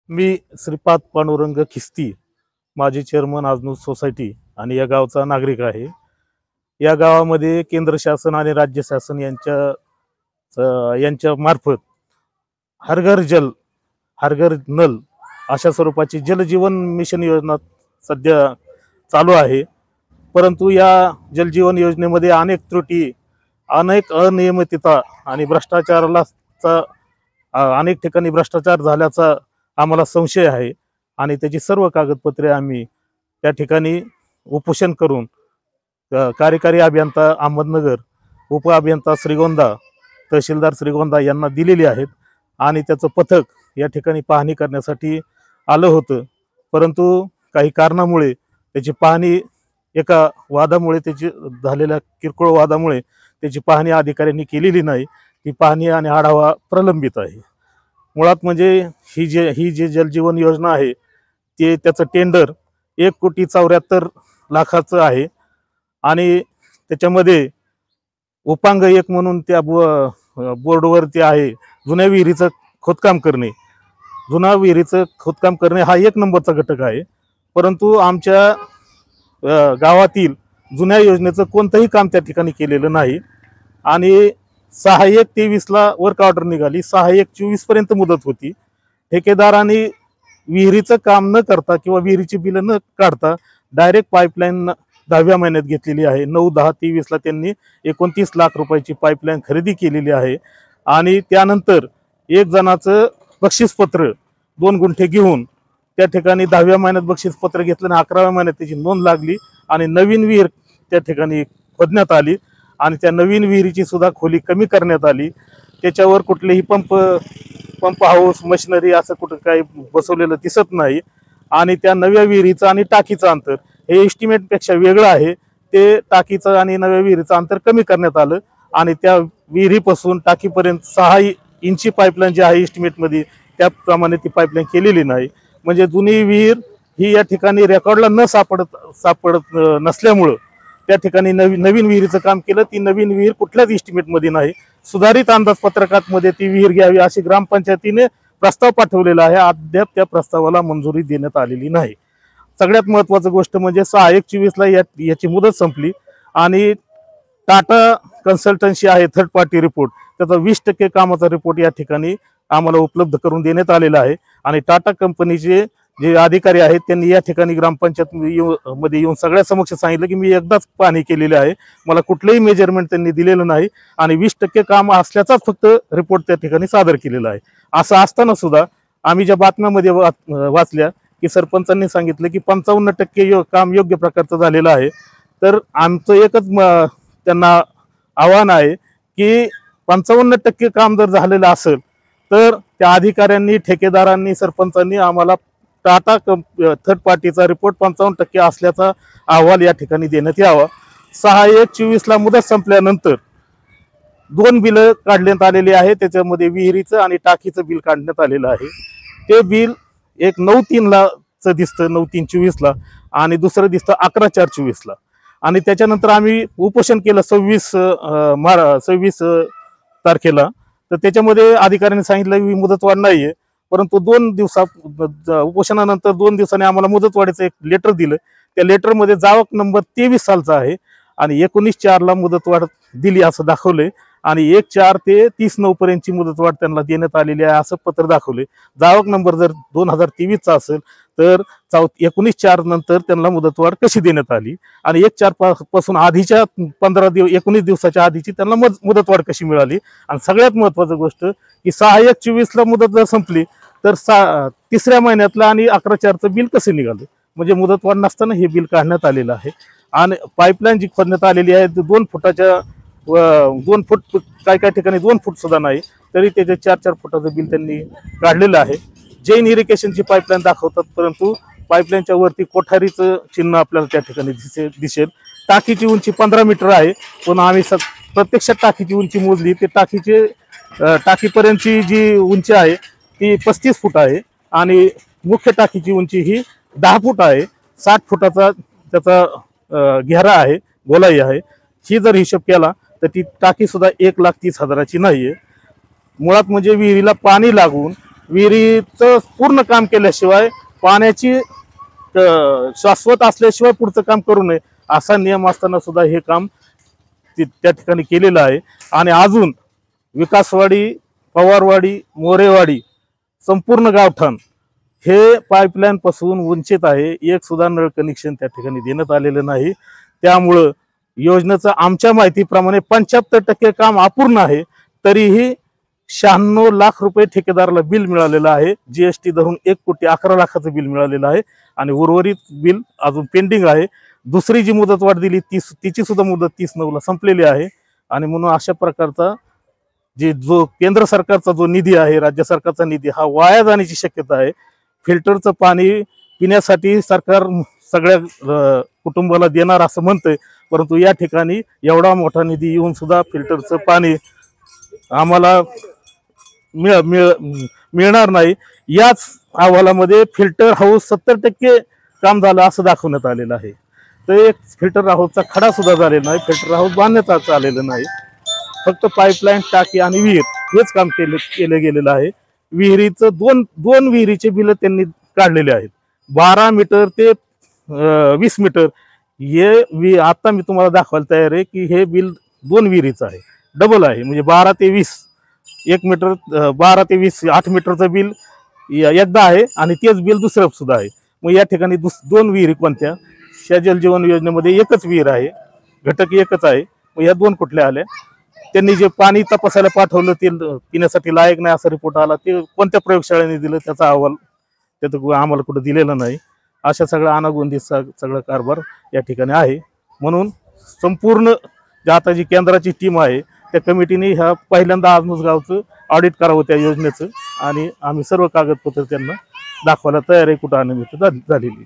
मी श्रीपाद पांडुरंग खिस्ती, माजी chairman आजनूर society आणि या गावचा नागरिक आहे। या गावामध्ये केंद्र शासन आणि राज्य शासन यांच्या मार्फत हर घर जल हर घर नल अशा स्वरूपाची जलजीवन मिशन योजना सध्या चालू आहे। परंतु या जलजीवन योजनेमध्ये अनेक त्रुटी, अनेक अनियमितता आणि अनेक ठिकाणी भ्रष्टाचार झाल्याचा आम्हाला संशय आहे आणि त्याची सर्व कागदपत्रे आम्ही त्या ठिकाणी उपोषण करून कार्यकारी अभियंता अहमदनगर, उप अभियंता श्रीगोंदा, तहसीलदार श्रीगोंदा यांना दिलेली आहेत आणि त्याचं पथक या ठिकाणी पाहणी करण्यासाठी आलं होतं। परंतु काही कारणामुळे त्याची पाहणी एका वादामुळे झालेल्या किरकोळ वादामुळे त्याची पाहणी अधिकाऱ्यांनी केलेली नाही। ती पाहणी आणि आढावा प्रलंबित आहे। मुळात म्हणजे ही जी जलजीवन योजना आहे ते त्याचं टेंडर 1,74,00,000 आहे आणि त्याच्यामध्ये उपांग 1 म्हणून त्या बोर्डवरती आहे जुन्या विहिरीचं खोदकाम करणे। जुना विहिरीचं खोदकाम करणे हा 1 नंबरचा घटक आहे, परंतु आमच्या गावातील जुन्या योजनेचं कोणतंही काम त्या ठिकाणी केलेलं नाही आणि 6/1/23 वर्क ऑर्डर निघाली। 6/1/24 पर्यंत मुदत होती। ठेकेदारांनी विहिरीचं काम न करता किंवा विहिरीची बिलं न काढता डायरेक्ट पाईपलाईन 10व्या महिन्यात घेतलेली आहे। 9/10/23 त्यांनी 29 लाख रुपयाची पाईपलाईन खरेदी केलेली आहे आणि त्यानंतर एक जणाचं बक्षीसपत्र 2 गुंठे घेऊन त्या ठिकाणी 10व्या महिन्यात बक्षीसपत्र घेतलं आणि 11व्या महिन्यात त्याची नोंद लागली आणि नवीन विहीर त्या ठिकाणी खोदण्यात आली आणि त्या नवीन विहिरीची सुद्धा खोली कमी करण्यात आली। त्याच्यावर कुठलेही पंप हाऊस मशिनरी असं कुठं काही बसवलेलं दिसत नाही आणि त्या नव्या विहिरीचं आणि टाकीचं अंतर हे एस्टिमेटपेक्षा वेगळं आहे। ते टाकीचं आणि नव्या विहिरीचं अंतर कमी करण्यात आलं आणि त्या विहिरीपासून टाकीपर्यंत 6 इंची पाईपलाईन जी आहे एस्टिमेटमध्ये त्याप्रमाणे ती पाईपलाईन केलेली नाही। म्हणजे जुनी विहीर ही या ठिकाणी रेकॉर्डला न सापडत नसल्यामुळं त्या ठिकाणी नवीन विहिरीचं काम केलं। ती नवीन विहीर कुठल्याच एस्टिमेटमध्ये नाही। सुधारित अंदाजपत्रकामध्ये ती विहीर घ्यावी अशी ग्रामपंचायतीने प्रस्ताव पाठवलेला आहे। अद्याप त्या प्रस्तावाला मंजुरी देण्यात आलेली नाही। सगळ्यात महत्त्वाची गोष्ट म्हणजे 6/1/24 याची मुदत संपली आणि टाटा कन्सल्टन्सी आहे थर्ड पार्टी रिपोर्ट, त्याचा 20% कामाचा रिपोर्ट या ठिकाणी आम्हाला उपलब्ध करून देण्यात आलेला आहे आणि टाटा कंपनीचे जे अधिकारी आहेत त्यांनी या ठिकाणी ग्रामपंचायत मध्ये येऊन सगळ्या समक्ष सांगितलं की मी एकदाच पाहणी केलेली आहे, मला कुठलंही मेजरमेंट त्यांनी दिलेलं नाही आणि 20% काम असल्याचाच फक्त रिपोर्ट त्या ठिकाणी सादर केलेला आहे। असं असताना सुद्धा आम्ही ज्या बातम्यामध्ये वाचल्या की सरपंचांनी सांगितलं की 55% काम योग्य प्रकारचं झालेलं आहे। तर आमचं एकच त्यांना आव्हान आहे की 55% काम जर झालेलं असेल तर त्या अधिकाऱ्यांनी, ठेकेदारांनी, सरपंचांनी आम्हाला टाटा थर्ड पार्टीचा रिपोर्ट 55% असल्याचा अहवाल या ठिकाणी देण्यात यावा। 6/1/24 मुदत संपल्यानंतर 2 बिलं काढण्यात आलेली आहे। त्याच्यामध्ये विहिरीचं आणि टाकीचं बिल काढण्यात आलेलं आहे। ते बिल एक 9/3 दिसतं 9/3/24 आणि दुसरं दिसतं 11/4/24 आणि त्याच्यानंतर आम्ही उपोषण केलं 26 तारखेला। तर त्याच्यामध्ये अधिकाऱ्यांनी सांगितलं की मुदतवाढ नाहीये, परंतु 2 उपोषणानंतर 2 दिवसांनी आम्हाला मुदतवाढीचं एक लेटर दिलं। त्या लेटरमध्ये जावक नंबर 23 सालचा आहे आणि 19/4 मुदतवाढ दिली असं दाखवलंय आणि 1/4 ते 30/9 पर्यंतची मुदतवाढ त्यांना देण्यात आलेली आहे असं पत्र दाखवले। जावक नंबर जर 2023 असेल तर 19/4 नंतर त्यांना मुदतवाढ कशी देण्यात आली आणि 1/4 पासून आधीच्या 19 दिवसाच्या आधीची त्यांना मुदतवाढ कशी मिळाली। आणि सगळ्यात महत्त्वाची गोष्ट की 6/1/24 मुदत जर संपली तर 3ऱ्या महिन्यातलं आणि 11/4 बिल कसं निघालं, म्हणजे मुदतवाढ नसताना हे बिल काढण्यात आलेलं आहे। आणि पाईपलाईन जी खोदण्यात आलेली आहे 2 फुटाच्या 2 फूट, काही ठिकाणी 2 फूट सुद्धा नाही, तरी त्याचे 4-4 फुटाचं बिल त्यांनी काढलेलं आहे। जैन इरिगेशनची पाईपलाईन दाखवतात, परंतु पाईपलाईनच्या वरती कोठारीचं चिन्ह आपल्याला त्या ठिकाणी दिसेल। टाकीची उंची 15 मीटर आहे, पण आम्ही प्रत्यक्षात टाकीची उंची मोजली ते टाकीपर्यंतची जी उंची आहे ती 35 फूट आहे आणि मुख्य टाकीची उंची ही 10 फूट आहे। 60 फुटाचा त्याचा घेरा आहे, गोलाई आहे। ही जर हिशोब केला तर ती टाकी सुद्धा 1,30,000ची नाहीये। मुळात म्हणजे विहिरीला पाणी लागून विहिरीचं पूर्ण काम केल्याशिवाय पाण्याची शाश्वत असल्याशिवाय पुढचं काम करू नये असा नियम असताना सुद्धा हे काम त्या ठिकाणी केलेलं आहे। आणि अजून विकासवाडी, पवारवाडी, मोरेवाडी संपूर्ण गावठाण हे पाईपलाईन पासून वंचित आहे। एक सुद्धा नळ कनेक्शन त्या ठिकाणी देण्यात आलेलं नाही। त्यामुळं योजनेचं आमच्या माहितीप्रमाणे 75% काम अपूर्ण आहे। तरीही 96 लाख रुपये ठेकेदाराला बिल मिळालेलं आहे। जीएसटी धरून 1,11,00,000चं बिल मिळालेलं आहे आणि उर्वरित बिल अजून पेंडिंग आहे। दुसरी जी मुदतवाढ दिली तिची सुद्धा मुदत 30/9 संपलेली आहे। आणि म्हणून अशा प्रकारचा जो केंद्र सरकारचा जो निधी आहे, राज्य सरकारचा निधी हा वाया जाण्याची शक्यता आहे। फिल्टरचं पाणी पिण्यासाठी सरकार सगळ्या कुटुंबाला देणार असं म्हणतंय, परंतु या ठिकाणी एवढा मोठा निधी येऊन सुद्धा फिल्टरचं पाणी आम्हाला मिळणार नाही। याच अहवालामध्ये फिल्टर हाऊस 70% काम झालं असं दाखवण्यात आलेलं आहे। तर एक फिल्टर हाऊसचा खडा सुद्धा झालेला नाही, फिल्टर हाऊस बांधण्यात आलेलं नाही। फक्त पाईपलाईन, टाकी आणि विहीर हेच काम केलं गेलेलं आहे। विहिरीचं दोन विहिरीचे बिल त्यांनी काढलेले आहेत, 12 मीटर ते 20 मीटर। हे आता मी तुम्हाला दाखवायला तयार आहे की हे बिल 2 विहिरीचं आहे, डबल आहे। म्हणजे 12 ते 20, 1 मीटर 12 ते 20 8 मीटरचं बिल एकदा आहे आणि तेच बिल दुसरं सुद्धा आहे। मग या ठिकाणी 2 विहिरी कोणत्या? जल जीवन योजनेमध्ये एकच विहीर आहे, घटक एकच आहे। मग या 2 कुठल्या आल्या? त्यांनी जे पाणी तपासायला पाठवलं ते पिण्यासाठी लायक नाही असा रिपोर्ट आला, ते कोणत्या प्रयोगशाळेने दिलं त्याचा अहवाल त्याचं आम्हाला कुठं दिलेला नाही। अशा सगळ्या अनागोंदी सगळं कारभार या ठिकाणी आहे। म्हणून संपूर्ण आता जी केंद्राची टीम आहे त्या कमिटीने ह्या पहिल्यांदा आजनूस गावचं ऑडिट करावं त्या योजनेचं, आणि आम्ही सर्व कागदपत्र त्यांना दाखवायला तयार आहे, कुठं अनियमितता झालेली।